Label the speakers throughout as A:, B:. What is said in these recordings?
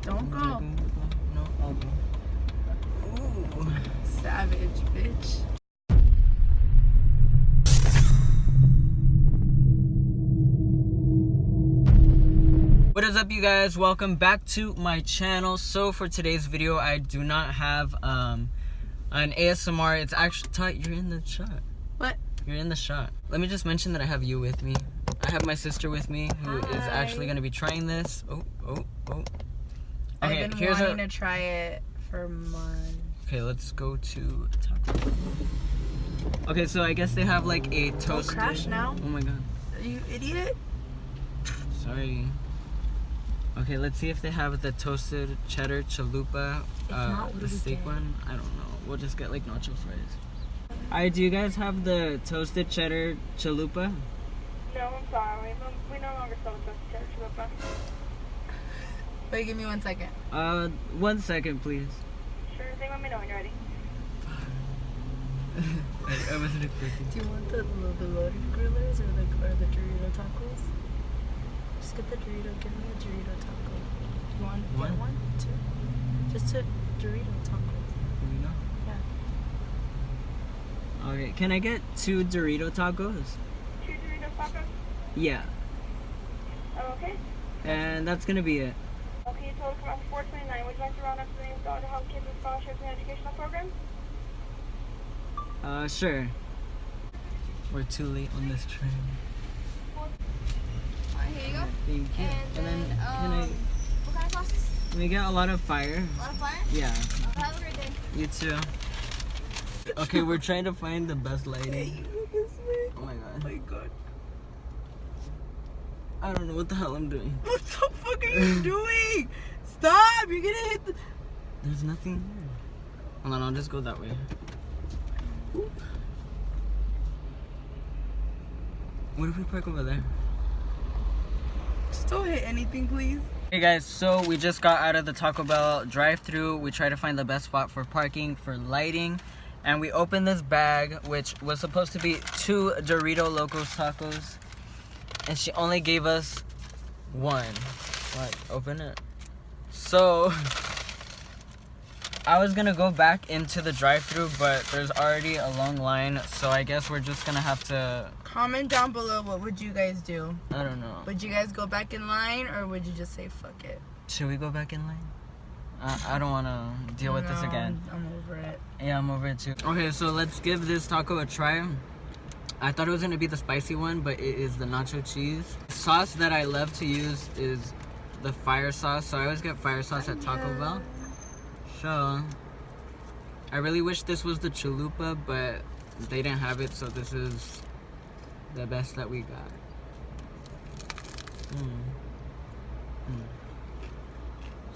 A: Don't go.
B: No, I'll go.
A: Ooh, savage, bitch.
B: What is up, you guys? Welcome back to my channel. So for today's video, I do not have an ASMR. It's actually Todd, you're in the shot.
A: What?
B: You're in the shot. Let me just mention that I have you with me. I have my sister with me who is actually going to be trying this. Oh. Okay,
A: I've been wanting to try it for months.
B: Okay, let's go to Taco Bell. Okay, so I guess they have like a toasted.
A: Don't crash now.
B: Oh my god.
A: You idiot.
B: Sorry. Okay, let's see if they have the toasted cheddar chalupa, the steak one. I don't know. We'll just get like nacho fries. Alright, do you guys have the toasted cheddar chalupa?
C: No, I'm sorry. We no longer sell the toasted cheddar chalupa.
A: Wait, give me 1 second.
B: 1 second, please.
C: Sure thing, let me know when you're ready.
B: I wasn't expecting.
A: Do you want the loaded grillers or the Dorito tacos? Just get the Dorito. Give me a Dorito taco. You want to get one? Two? Just a Dorito tacos.
B: Here we go.
A: Yeah.
B: Okay, can I get 2 Dorito tacos?
C: 2 Dorito tacos?
B: Yeah.
C: Oh, okay.
B: And that's gonna be it.
C: Okay, total come out $4.29. Would you like to round up to the $1 to help kids with scholarships and educational programs?
B: Sure. We're too late on this train.
D: Alright, here you go.
B: Thank you.
D: And then, what kind of sauces?
B: Can we get a lot of fire?
D: A lot of fire?
B: Yeah.
D: Have a great day.
B: You too. Okay, we're trying to find the best lighting. Oh my god.
A: Oh my god.
B: I don't know what the hell I'm doing.
A: What the fuck are you doing? Stop! You're gonna hit the...
B: There's nothing here. Hold on, I'll just go that way. Oop. What if we park over there?
A: Just don't hit anything, please.
B: Hey guys, so we just got out of the Taco Bell drive-thru. We tried to find the best spot for parking, for lighting, and we opened this bag, which was supposed to be 2 Dorito Locos tacos, and she only gave us 1. What? Open it. So I was gonna go back into the drive-thru, but there's already a long line, so I guess we're just gonna have to...
A: Comment down below, what would you guys do?
B: I don't know.
A: Would you guys go back in line, or would you just say fuck it?
B: Should we go back in line? I don't want to deal with this again.
A: I'm over it.
B: Yeah, I'm over it too. Okay, so let's give this taco a try. I thought it was going to be the spicy one, but it is the nacho cheese. The sauce that I love to use is the fire sauce, so I always get fire sauce at Taco Bell. So I really wish this was the chalupa, but they didn't have it, so this is the best that we got.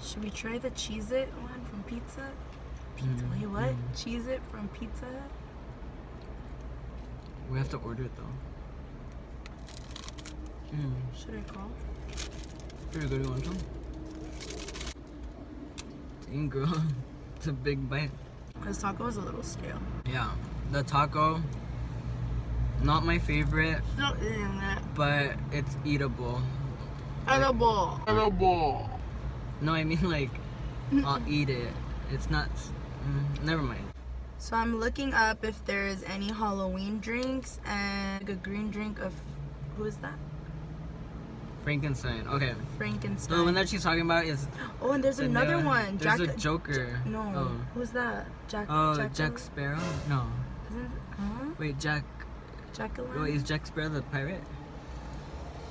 A: Should we try the Cheez-It one from Pizza? Wait, what? Cheez-It from Pizza?
B: We have to order it though.
A: Should I call?
B: Here, go, you want some? Dang, girl. It's a big bite.
A: This taco is a little stale.
B: Yeah, the taco, not my favorite,
A: Not eating that.
B: but it's eatable.
A: Edible.
B: No, I mean like, I'll eat it. It's not, never mind.
A: So I'm looking up if there's any Halloween drinks and a green drink of, who is that?
B: Frankenstein, okay.
A: Frankenstein.
B: The one that she's talking about is
A: Oh, and there's
B: the
A: another
B: new
A: one.
B: There's a Joker.
A: No.
B: Oh.
A: Who's that? Jack
B: Sparrow? No. Wait,
A: Jacqueline?
B: Wait, is Jack Sparrow the pirate?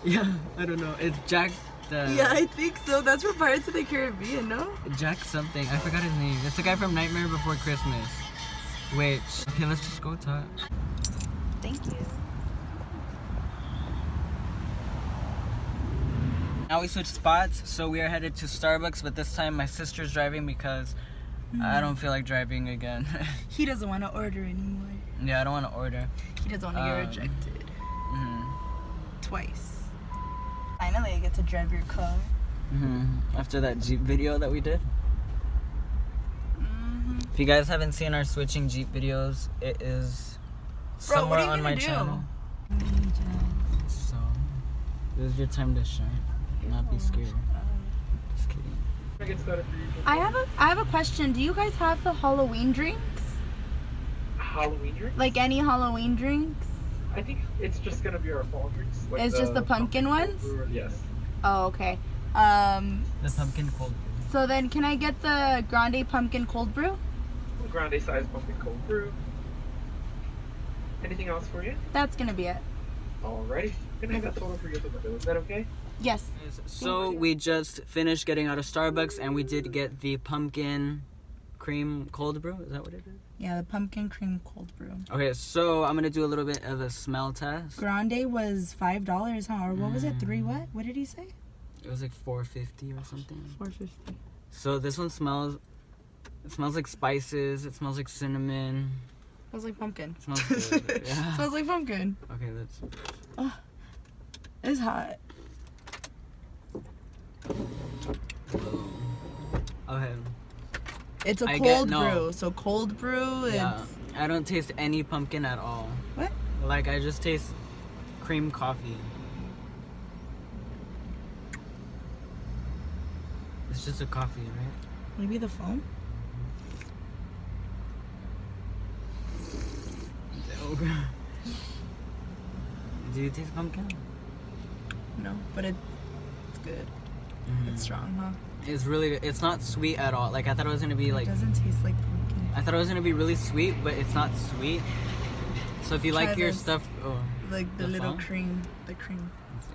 B: Yeah, I don't know. It's Jack the...
A: Yeah, I think so. That's for Pirates of the Caribbean, no?
B: Jack something. I forgot his name. It's the guy from Nightmare Before Christmas. Wait. Okay, let's just go talk.
A: Thank you.
B: Now we switched spots, so we are headed to Starbucks, but this time my sister's driving because I don't feel like driving again.
A: He doesn't want to order anymore.
B: Yeah, I don't want to order.
A: He doesn't want to get rejected.
B: Mm-hmm.
A: Twice. Finally, I get to drive your car.
B: After that Jeep video that we did. If you guys haven't seen our switching Jeep videos, it is somewhere on my channel. So, this is your time to shine. Not be scared. Just kidding.
A: I have a question. Do you guys have the Halloween drinks?
E: Halloween drinks?
A: Like any Halloween drinks?
E: I think it's just gonna be our fall drinks. Like
A: It's just the pumpkin ones?
E: Yes.
A: Oh, okay.
B: The pumpkin cold brew.
A: So then can I get the grande pumpkin cold brew?
E: Grande size pumpkin cold brew. Anything else for you?
A: That's gonna be it.
E: Alrighty. Can I have that total for you at the window? Is that okay?
A: Yes.
B: So we just finished getting out of Starbucks and we did get the pumpkin cream cold brew. Is that what it is?
A: Yeah, the pumpkin cream cold brew.
B: Okay, so I'm gonna do a little bit of a smell test.
A: Grande was $5, huh? Or what was it? What? What did he say?
B: It was like $4.50 or something.
A: $4.50.
B: So this one smells. It smells like spices. It smells like cinnamon.
A: Smells like pumpkin.
B: It smells good. Yeah.
A: Smells like pumpkin.
B: Okay, let's.
A: Oh, it's hot.
B: Okay.
A: It's a
B: I
A: cold
B: get- no.
A: brew. So cold brew.
B: Yeah. I don't taste any pumpkin at all.
A: What?
B: Like I just taste cream coffee. It's just a coffee, right?
A: Maybe the foam.
B: Do you taste pumpkin?
A: No, but it's good. It's strong, huh?
B: It's really good. It's not sweet at all. Like I thought it was gonna be like.
A: It doesn't taste like pumpkin.
B: I thought it was gonna be really sweet, but it's not sweet. So if you
A: Try
B: like your
A: this.
B: stuff,
A: Like the little
B: foam?
A: cream. The cream.
B: Let's see.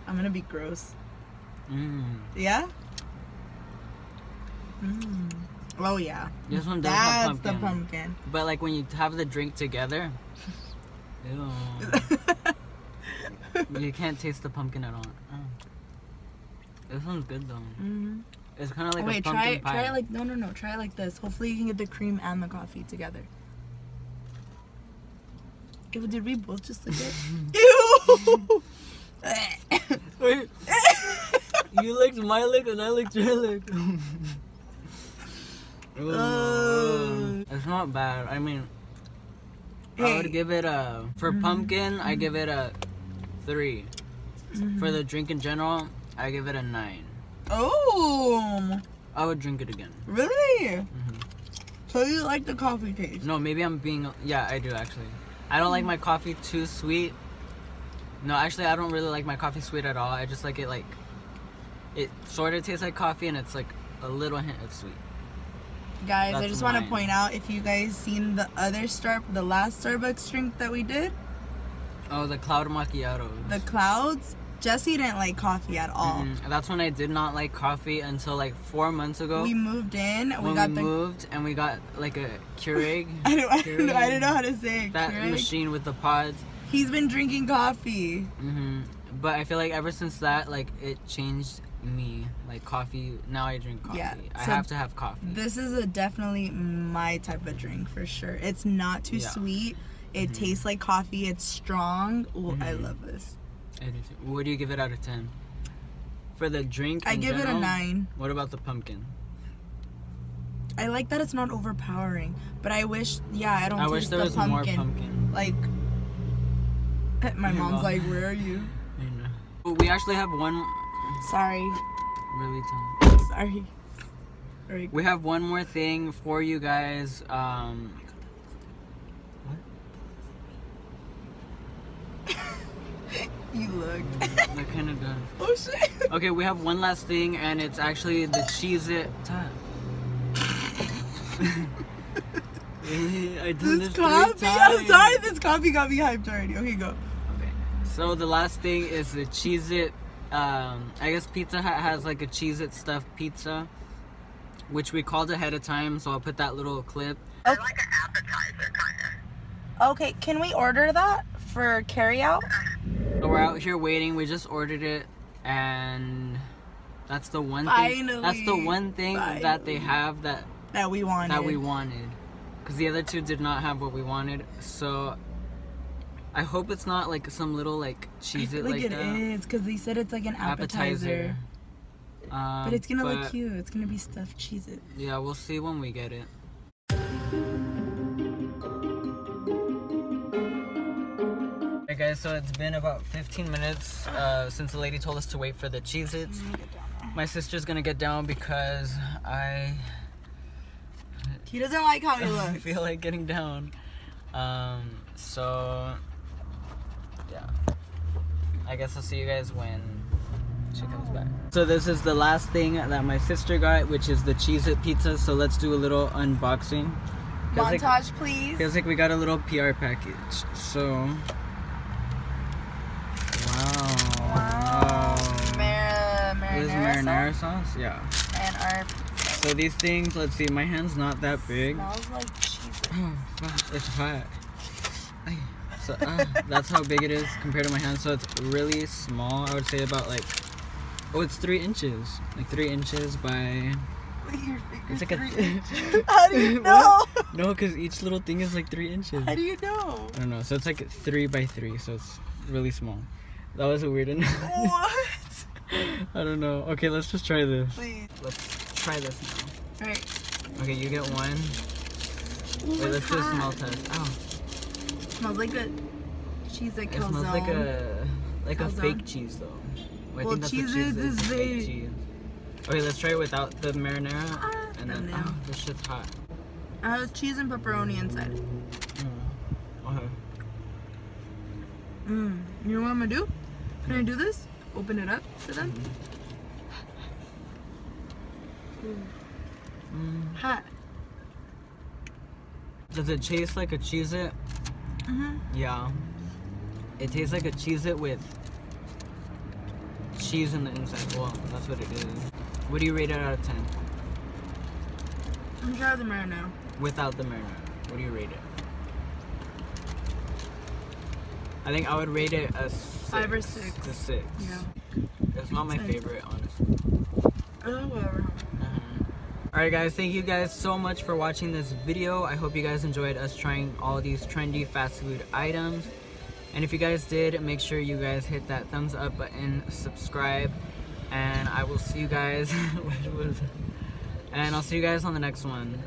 A: I'm gonna be gross. Yeah? Oh yeah.
B: This one does have
A: That's
B: pumpkin.
A: the pumpkin.
B: But like when you have the drink together, ew. You can't taste the pumpkin at all. Oh. This one's good though. It's kind of like a
A: Wait,
B: pumpkin pie.
A: try it like no. Try it like this. Hopefully you can get the cream and the coffee together. Ew, did we both just lick it? Ew!
B: Wait. You licked my lick and I licked your lick. It's not bad. I mean, I would give it a for pumpkin. I give it a 3. For the drink in general, I give it a 9.
A: Oh,
B: I would drink it again.
A: really? So you like the coffee taste?
B: No, maybe I'm being. Yeah, I do actually. I don't like my coffee too sweet. No, actually, I don't really like my coffee sweet at all. I just like it like. It sort of tastes like coffee, and it's like a little hint of sweet.
A: Guys, I
B: That's
A: just want to
B: mine.
A: point out, if you guys seen the last Starbucks drink that we did,
B: Oh, the cloud macchiato.
A: the clouds, Jesse didn't like coffee at all.
B: That's when I did not like coffee until like 4 months ago.
A: We moved in,
B: when we moved and we got like a Keurig.
A: I didn't know how to say it.
B: That
A: Keurig.
B: machine with the pods.
A: He's been drinking coffee.
B: But I feel like ever since that, like it changed me. Like coffee. Now I drink coffee.
A: Yeah,
B: I
A: so
B: have to have coffee.
A: This is definitely my type of drink for sure. It's not too sweet. It tastes like coffee. It's strong. Ooh, I love this.
B: I do too. What do you give it out of 10? For the drink,
A: I
B: in
A: give it a
B: general,
A: 9.
B: What about the pumpkin?
A: I like that it's not overpowering, but I wish, I don't
B: I
A: taste
B: wish there
A: the
B: was
A: pumpkin.
B: more pumpkin.
A: Like, my
B: Your
A: mom's
B: mom.
A: like, where are you?
B: I know. We actually have one.
A: Sorry.
B: Really tall.
A: Sorry. Sorry.
B: We have one more thing for you guys.
A: You looked.
B: That kind of does.
A: Oh shit.
B: Okay, we have one last thing, and it's actually the Cheez-It. I done
A: This
B: this
A: coffee.
B: 3
A: I'm
B: times.
A: sorry. This coffee got me hyped already. Okay, go.
B: Okay. So the last thing is the Cheez-It. I guess Pizza Hut has like a Cheez-It stuffed pizza, which we called ahead of time. So I'll put that little clip.
A: Okay. Like an appetizer, kind of. Okay, can we order that for carry out?
B: So we're out here waiting. We just ordered it, and that's the one thing.
A: Finally.
B: That's the one thing that they have that
A: we wanted.
B: Because the other two did not have what we wanted. So I hope it's not like some little like Cheez-It like
A: it
B: that.
A: is, because they said it's like an appetizer. But it's gonna look
B: but,
A: cute. It's gonna be stuffed Cheez-It.
B: Yeah, we'll see when we get it. Alright guys, so it's been about 15 minutes since the lady told us to wait for the Cheez-Its. My sister's gonna get down because
A: He doesn't like how he
B: I
A: looks.
B: feel like getting down. So yeah, I guess I'll see you guys when she comes back. So this is the last thing that my sister got, which is the Cheez-It pizza. So let's do a little unboxing.
A: Montage, please.
B: Feels like we got a little PR package. So wow. This is marinara sauce. Yeah.
A: And our
B: So these things, let's see, my hand's not that big.
A: smells like cheese.
B: Oh, fuck, it's hot. Ay. So that's how big it is compared to my hand. So it's really small. I would say about like, oh, it's 3 inches. Like 3 inches by. It's like a.
A: How do you know?
B: No, because each little thing is like 3 inches.
A: How do you know?
B: I don't know. So it's like 3 by 3. So it's really small. That was a weird one.
A: What?
B: I don't know. Okay, let's just try this.
A: Please.
B: Let's try this now.
A: Alright.
B: Okay, you get one. Wait, let's do a small test. Ow.
A: Smells like a cheese that
B: It
A: kills
B: smells like a
A: Calzone.
B: fake cheese though. I
A: Well,
B: think that's what
A: cheese
B: cheese
A: is
B: a fake
A: fake.
B: cheese. Okay, let's try it without the marinara. And then,
A: no.
B: this shit's hot.
A: It has cheese and pepperoni inside.
B: Okay.
A: You know what I'm gonna do? Can I do this? Open it up for them? Hot.
B: Does it taste like a Cheez-It? Yeah. It tastes like a Cheez-It with cheese in the inside. Well, that's what it is. What do you rate it out of 10?
A: I'm trying the marinara.
B: Without the marinara, what do you rate it? I think I would rate it a 6.
A: 5 or 6.
B: A 6.
A: Yeah.
B: It's not my favorite, honestly.
A: Oh, whatever.
B: Alright guys, thank you guys so much for watching this video. I hope you guys enjoyed us trying all these trendy fast food items. And if you guys did, make sure you guys hit that thumbs up button, subscribe, and I will see you guys and I'll see you guys on the next one.